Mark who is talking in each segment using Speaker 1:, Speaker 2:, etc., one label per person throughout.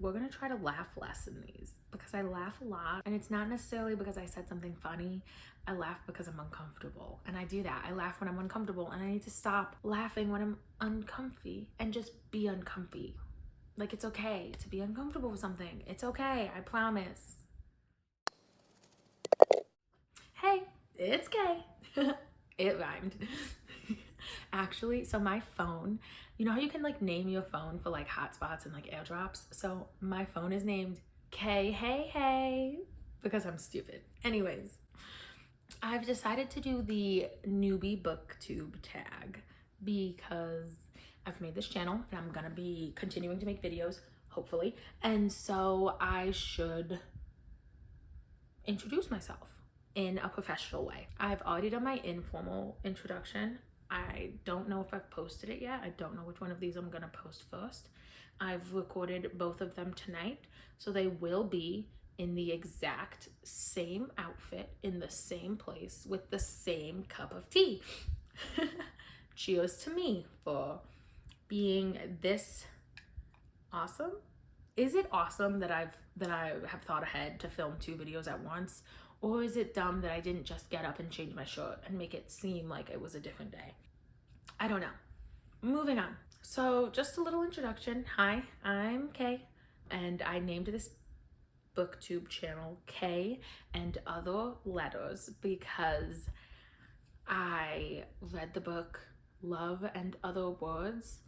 Speaker 1: we're gonna try to laugh less in these because I laugh a lot, and it's not necessarily because I said something funny. I laugh because I'm uncomfortable, and I do that. I laugh when I'm uncomfortable, and I need to stop laughing when I'm uncomfy and just be uncomfy. Like, it's okay to be uncomfortable with something. It's okay, I promise. Hey, it's Kay. It rhymed. Actually, so my phone, you know how you can like name your phone for like hotspots and like airdrops? So my phone is named Kay Hey Hey because I'm stupid. Anyways, I've decided to do the newbie booktube tag because I've made this channel and I'm gonna be continuing to make videos, hopefully. And so I should introduce myself in a professional way. I've already done my informal introduction. I don't know if I've posted it yet. I don't know which one of these I'm gonna post first. I've recorded both of them tonight, so they will be in the exact same outfit, in the same place, with the same cup of tea. Cheers to me for being this awesome. Is it awesome that I have thought ahead to film 2 videos at once? Or is it dumb that I didn't just get up and change my shirt and make it seem like it was a different day? I don't know. Moving on. So just a little introduction. Hi, I'm Kay, and I named this booktube channel Kay and Other Letters because I read the book Love and Other Words,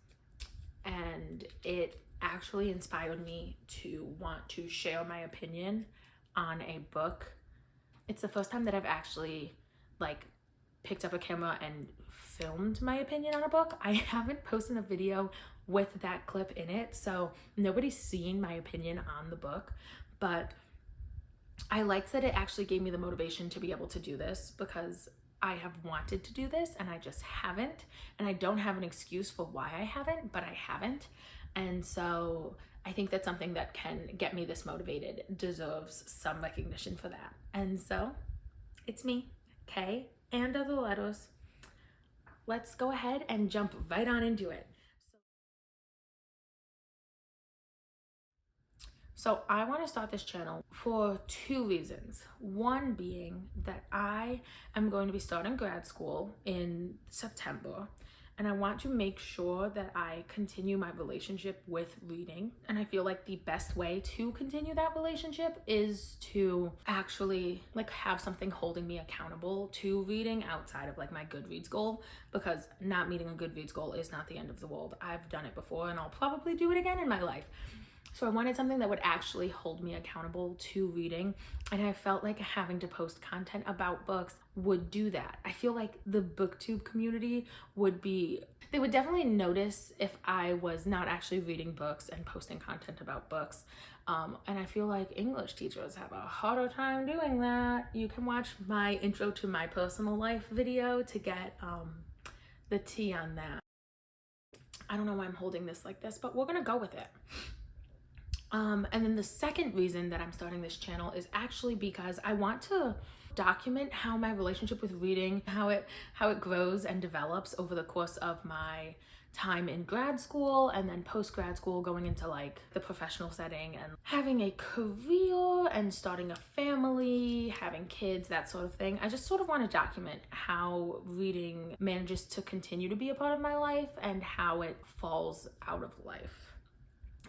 Speaker 1: and it actually inspired me to want to share my opinion on a book. It's the first time that I've actually like picked up a camera and filmed my opinion on a book. I haven't posted a video with that clip in it, so nobody's seen my opinion on the book, but I liked that it actually gave me the motivation to be able to do this because I have wanted to do this and I just haven't, and I don't have an excuse for why I haven't, but I haven't. And so I think that something that can get me this motivated deserves some recognition for that. And so it's me, Kay, and Other Letters. Let's go ahead and jump right on into it. So I want to start this channel for 2 reasons. One being that I am going to be starting grad school in September, and I want to make sure that I continue my relationship with reading. And I feel like the best way to continue that relationship is to actually like have something holding me accountable to reading outside of like my Goodreads goal, because not meeting a Goodreads goal is not the end of the world. I've done it before and I'll probably do it again in my life. So I wanted something that would actually hold me accountable to reading, and I felt like having to post content about books would do that. I feel like the booktube community they would definitely notice if I was not actually reading books and posting content about books. And I feel like English teachers have a harder time doing that. You can watch my intro to my personal life video to get the tea on that. I don't know why I'm holding this like this, but we're gonna go with it. And then the second reason that I'm starting this channel is actually because I want to document how my relationship with reading, how it grows and develops over the course of my time in grad school and then post-grad school, going into like the professional setting and having a career and starting a family, having kids, that sort of thing. I just sort of want to document how reading manages to continue to be a part of my life and how it falls out of life,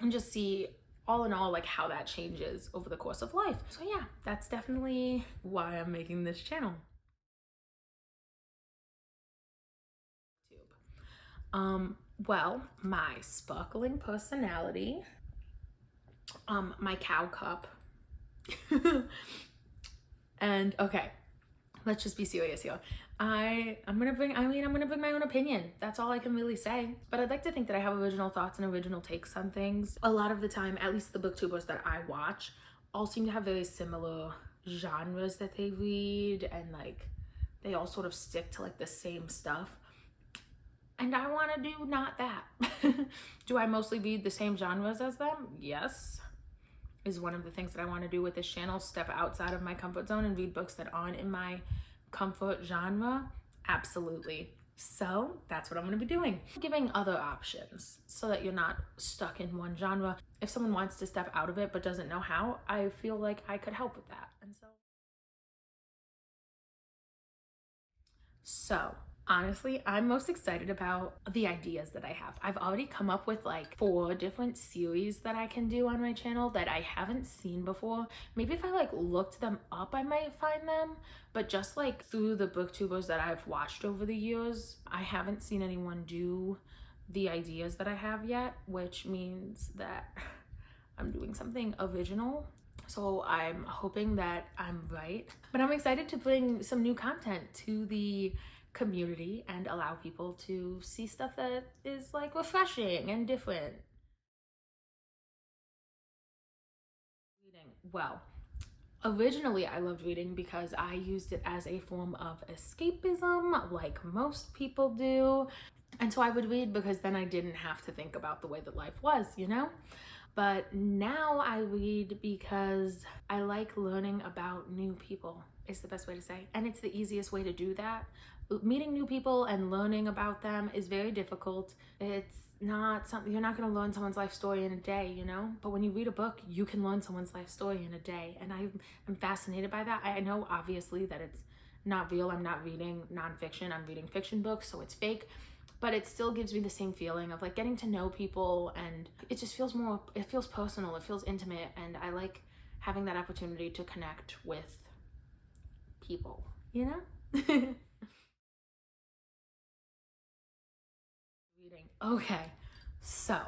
Speaker 1: and just see all in all like how that changes over the course of life. So yeah, that's definitely why I'm making this channel. Well, my sparkling personality, my cow cup, and okay, let's just be serious here. I'm gonna bring my own opinion. That's all I can really say. But I'd like to think that I have original thoughts and original takes on things. A lot of the time, at least the booktubers that I watch, all seem to have very similar genres that they read, and like they all sort of stick to like the same stuff. And I want to do not that. Do I mostly read the same genres as them? Yes. Is one of the things that I want to do with this channel, step outside of my comfort zone and read books that aren't in my comfort genre? Absolutely. So that's what I'm going to be doing. Giving other options so that you're not stuck in one genre. If someone wants to step out of it but doesn't know how, I feel like I could help with that. And so honestly, I'm most excited about the ideas that I have. I've already come up with like 4 different series that I can do on my channel that I haven't seen before. Maybe if I like looked them up, I might find them, but just like through the booktubers that I've watched over the years, I haven't seen anyone do the ideas that I have yet, which means that I'm doing something original. So I'm hoping that I'm right, but I'm excited to bring some new content to the community and allow people to see stuff that is like refreshing and different. Reading. Well, originally I loved reading because I used it as a form of escapism, like most people do. And so I would read because then I didn't have to think about the way that life was, you know? But now I read because I like learning about new people, is the best way to say. And it's the easiest way to do that. Meeting new people and learning about them is very difficult. It's not something, you're not going to learn someone's life story in a day, you know? But when you read a book, you can learn someone's life story in a day. And I'm fascinated by that. I know obviously that it's not real. I'm not reading nonfiction. I'm reading fiction books, so it's fake. But it still gives me the same feeling of like getting to know people, and it just feels more, it feels personal, it feels intimate, and I like having that opportunity to connect with people, you know? Reading. Okay, so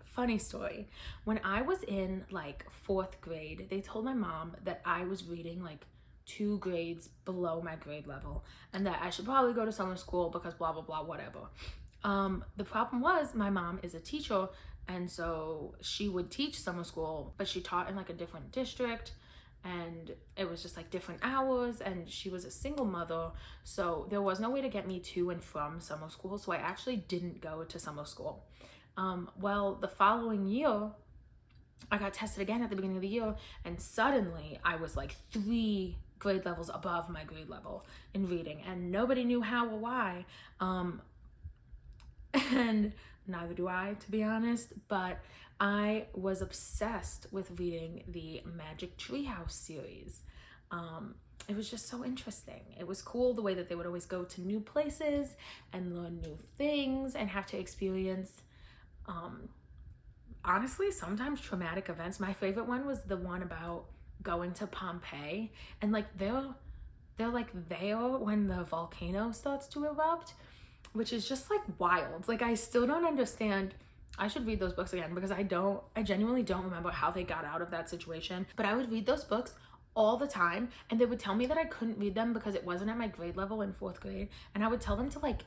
Speaker 1: funny story. When I was in like 4th grade, they told my mom that I was reading like 2 grades below my grade level and that I should probably go to summer school because blah blah blah whatever. The problem was my mom is a teacher, and so she would teach summer school, but she taught in like a different district, and it was just like different hours, and she was a single mother, so there was no way to get me to and from summer school, so I actually didn't go to summer school. Well, the following year I got tested again at the beginning of the year, and suddenly I was like 3 grade levels above my grade level in reading, and nobody knew how or why. And neither do I, to be honest, but I was obsessed with reading the Magic Treehouse series. It was just so interesting. It was cool the way that they would always go to new places and learn new things and have to experience honestly sometimes traumatic events. My favorite one was the one about going to Pompeii, and like they're like there when the volcano starts to erupt, which is just like wild. Like I still don't understand. I should read those books again because I genuinely don't remember how they got out of that situation. But I would read those books all the time, and they would tell me that I couldn't read them because it wasn't at my grade level in 4th grade, and I would tell them to like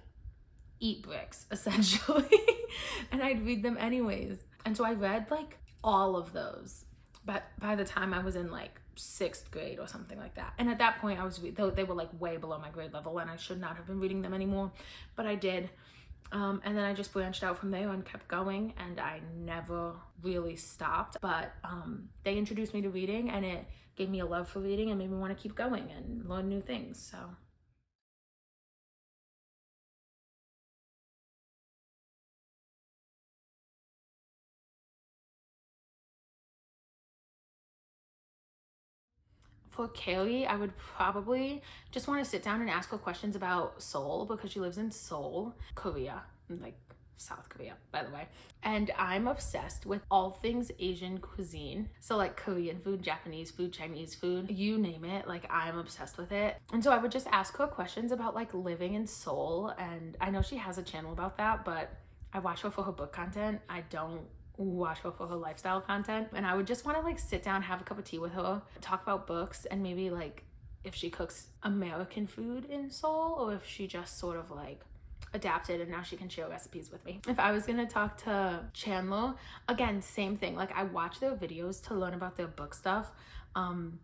Speaker 1: eat bricks essentially. And I'd read them anyways. And so I read like all of those, but by the time I was in like 6th grade or something like that. And at that point they were like way below my grade level, and I should not have been reading them anymore, but I did. And then I just branched out from there and kept going, and I never really stopped. But they introduced me to reading, and it gave me a love for reading and made me want to keep going and learn new things. So for Kaylee, I would probably just want to sit down and ask her questions about Seoul, because she lives in Seoul, Korea, like South Korea, by the way. And I'm obsessed with all things Asian cuisine. So like Korean food, Japanese food, Chinese food, you name it, like I'm obsessed with it. And so I would just ask her questions about like living in Seoul. And I know she has a channel about that, but I watch her for her book content. I don't watch her for her lifestyle content. And I would just want to like sit down, have a cup of tea with her, talk about books, and maybe like if she cooks American food in Seoul, or if she just sort of like adapted and now she can share recipes with me. If I was gonna talk to Chandler, again, same thing. Like I watch their videos to learn about their book stuff. And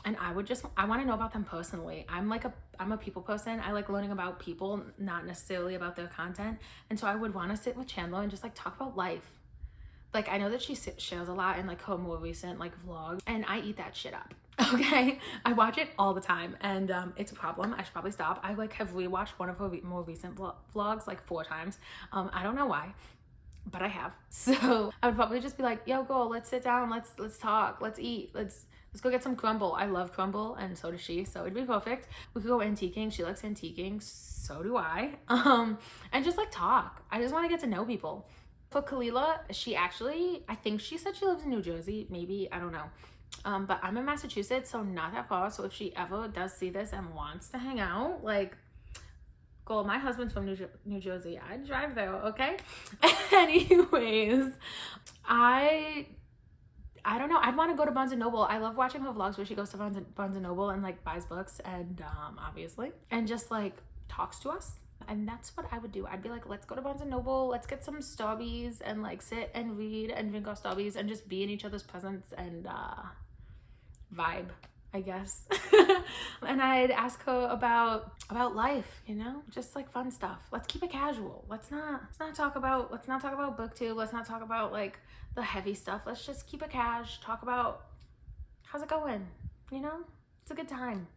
Speaker 1: I want to know about them personally. I'm a people person. I like learning about people, not necessarily about their content. And so I would want to sit with Chandler and just like talk about life. Like, I know that she shares a lot in like her more recent like vlogs, and I eat that shit up. Okay, I watch it all the time, and it's a problem. I should probably stop. I like have rewatched one of her more recent vlogs like 4 times. I don't know why, but I have. So I would probably just be like, yo girl, let's sit down, let's talk, let's eat, let's go get some crumble. I love crumble, and so does she, so it'd be perfect. We could go antiquing. She likes antiquing, so do I. And just like talk. I just want to get to know people. For Kalila, she actually, I think she said she lives in New Jersey, maybe, I don't know. But I'm in Massachusetts, so not that far. So if she ever does see this and wants to hang out, like, girl, my husband's from New Jersey. I'd drive there, okay? Anyways, I don't know. I'd want to go to Barnes & Noble. I love watching her vlogs where she goes to Barnes & Noble and like buys books and obviously, and just like talks to us. And that's what I would do. I'd be like, let's go to Barnes & Noble, let's get some Starbies and like sit and read and drink our Starbies and just be in each other's presence and vibe, I guess. And I'd ask her about life, you know, just like fun stuff. Let's keep it casual. Let's not talk about booktube. Let's not talk about like the heavy stuff. Let's just keep it cash. Talk about how's it going, you know? It's a good time.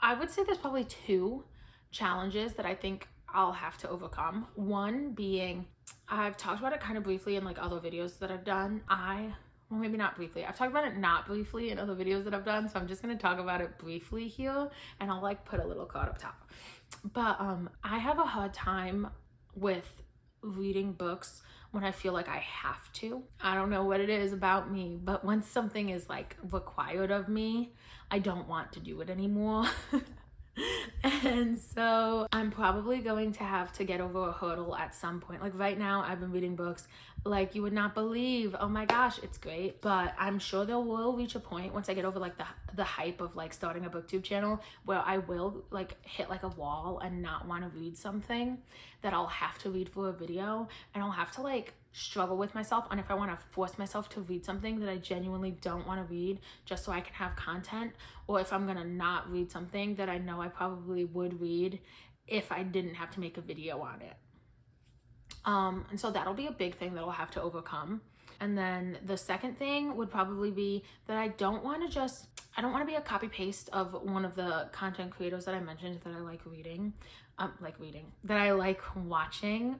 Speaker 1: I would say there's probably 2 challenges that I think I'll have to overcome. One being, I've talked about it kind of briefly in like other videos that I've done. Well, maybe not briefly. I've talked about it not briefly in other videos that I've done, so I'm just gonna talk about it briefly here, and I'll like put a little card up top. But I have a hard time with reading books when I feel like I have to. I don't know what it is about me, but when something is like required of me, I don't want to do it anymore. And so I'm probably going to have to get over a hurdle at some point. Like right now, I've been reading books like you would not believe. Oh my gosh, it's great. But I'm sure there will reach a point once I get over like the hype of like starting a booktube channel where I will like hit like a wall and not want to read something that I'll have to read for a video, and I'll have to like struggle with myself on if I want to force myself to read something that I genuinely don't want to read just so I can have content, or if I'm gonna not read something that I know I probably would read if I didn't have to make a video on it. And so that'll be a big thing that I'll have to overcome. And then the second thing would probably be that I don't want to be a copy paste of one of the content creators that I mentioned that I like reading. That I like watching.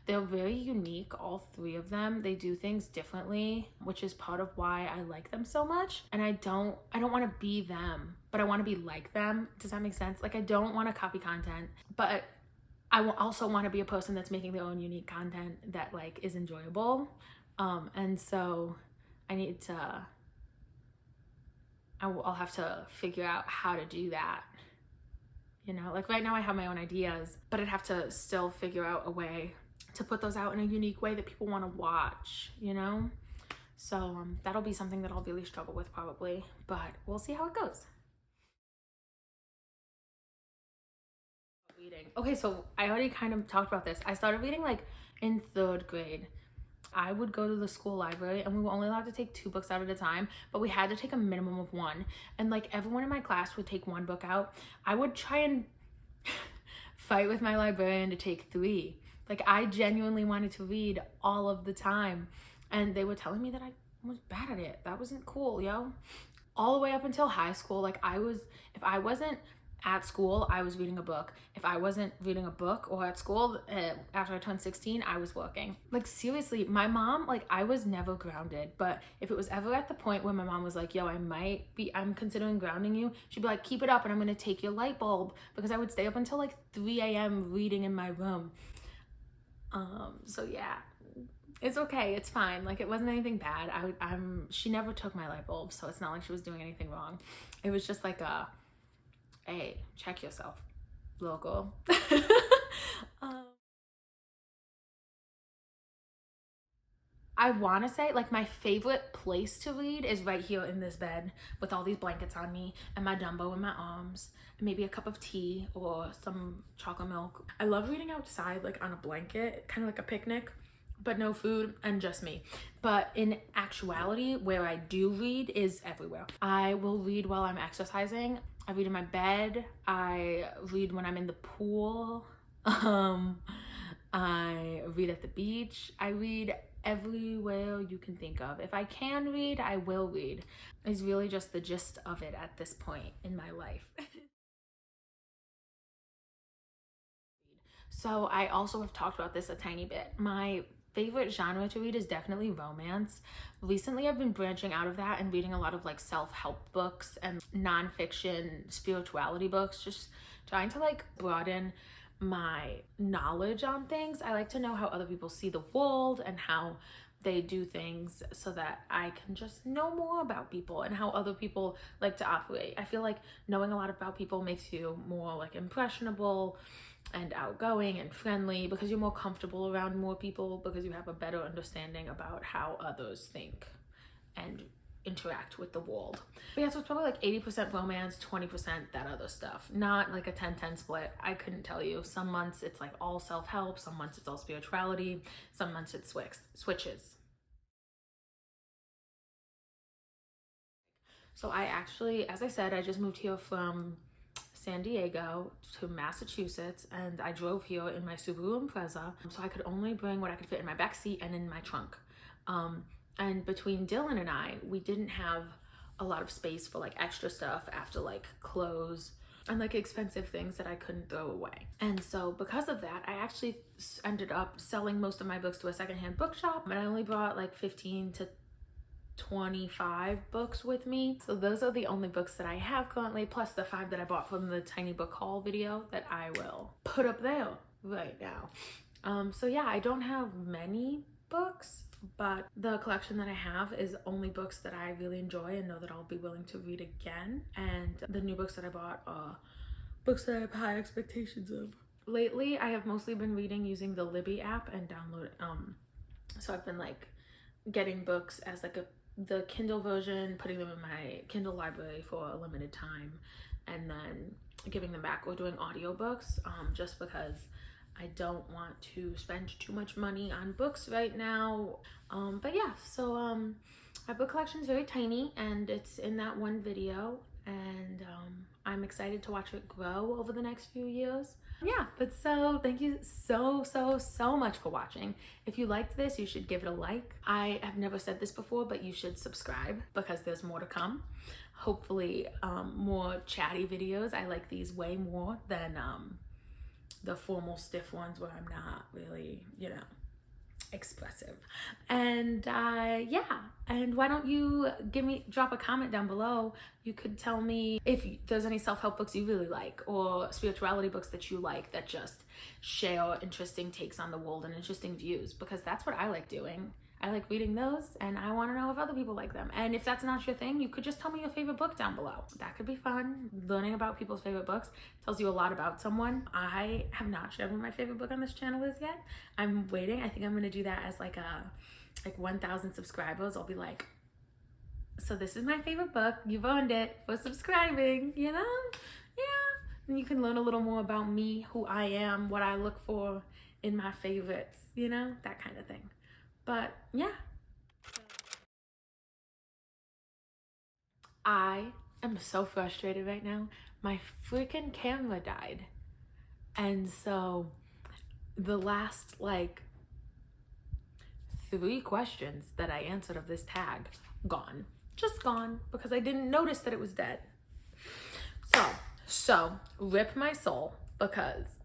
Speaker 1: They're very unique, all 3 of them. They do things differently, which is part of why I like them so much. And I don't want to be them, but I want to be like them. Does that make sense? Like, I don't want to copy content, but I also want to be a person that's making their own unique content that like is enjoyable. And so I'll have to figure out how to do that. You know, like right now I have my own ideas, but I'd have to still figure out a way to put those out in a unique way that people want to watch, you know? So that'll be something that I'll really struggle with probably, but we'll see how it goes. Reading. Okay, so I already kind of talked about this. I started reading like in 3rd grade. I would go to the school library and we were only allowed to take 2 books out at a time, but we had to take a minimum of 1. And like everyone in my class would take 1 book out. I would try and fight with my librarian to take 3. Like I genuinely wanted to read all of the time. And they were telling me that I was bad at it. That wasn't cool, yo. All the way up until high school, like if I wasn't at school, I was reading a book. If I wasn't reading a book or at school, after I turned 16, I was working. Like seriously, my mom, like I was never grounded, but if it was ever at the point where my mom was like, yo, I'm considering grounding you, she'd be like, keep it up and I'm gonna take your light bulb, because I would stay up until like 3 a.m. reading in my room. So yeah, it's okay, it's fine. Like it wasn't anything bad. She never took my light bulb, so it's not like she was doing anything wrong. It was just like hey, check yourself, local. I want to say like my favorite place to read is right here in this bed with all these blankets on me and my Dumbo in my arms and maybe a cup of tea or some chocolate milk. I love reading outside like on a blanket, kind of like a picnic, but no food and just me. But in actuality, where I do read is everywhere. I will read while I'm exercising. I read in my bed. I read when I'm in the pool. I read at the beach. I read everywhere you can think of. If I can read, I will read. It's really just the gist of it at this point in my life. So I also have talked about this a tiny bit. My favorite genre to read is definitely romance. Recently, I've been branching out of that and reading a lot of like self-help books and nonfiction spirituality books, just trying to like broaden my knowledge on things. I like to know how other people see the world and how they do things so that I can just know more about people and how other people like to operate. I feel like knowing a lot about people makes you more like impressionable and outgoing and friendly because you're more comfortable around more people, because you have a better understanding about how others think and interact with the world. But yeah, so it's probably like 80% romance, 20% that other stuff. Not like a 10-10 split. I couldn't tell you. Some months it's like all self-help, some months it's all spirituality, some months it switches. So I actually, as I said, I just moved here from San Diego to Massachusetts, and I drove here in my Subaru Impreza, so I could only bring what I could fit in my back seat and in my trunk. And between Dylan and I, we didn't have a lot of space for like extra stuff after like clothes and like expensive things that I couldn't throw away. And so because of that, I actually ended up selling most of my books to a secondhand bookshop, and I only brought like 15 to 25 books with me. So those are the only books that I have currently, plus the 5 that I bought from the tiny book haul video that I will put up there right now. So yeah, I don't have many books, but the collection that I have is only books that I really enjoy and know that I'll be willing to read again. And the new books that I bought are books that I have high expectations of. Lately, I have mostly been reading using the Libby app and download. So I've been like getting books as like the Kindle version, putting them in my Kindle library for a limited time, and then giving them back, or doing audiobooks, just because I don't want to spend too much money on books right now. But yeah, so my book collection is very tiny, and it's in that one video, and I'm excited to watch it grow over the next few years. Yeah, but so thank you so much for watching. If you liked this, you should give it a like. I have never said this before, but you should subscribe because there's more to come. Hopefully more chatty videos. I like these way more than the formal stiff ones where I'm not really, expressive. And yeah, and why don't you drop a comment down below. You could tell me if there's any self-help books you really like, or spirituality books that you like that just share interesting takes on the world and interesting views, because that's what I like doing. I like reading those, and I want to know if other people like them. And if that's not your thing, you could just tell me your favorite book down below. That could be fun. Learning about people's favorite books tells you a lot about someone. I have not shared what my favorite book on this channel is yet. I'm waiting. I think I'm going to do that as like 1,000 subscribers. I'll be like, so this is my favorite book. You've earned it for subscribing, Yeah. And you can learn a little more about me, who I am, what I look for in my favorites, that kind of thing. But yeah, I am so frustrated right now. My freaking camera died. And so the last 3 questions that I answered of this tag, gone. Just gone, because I didn't notice that it was dead. So rip my soul, because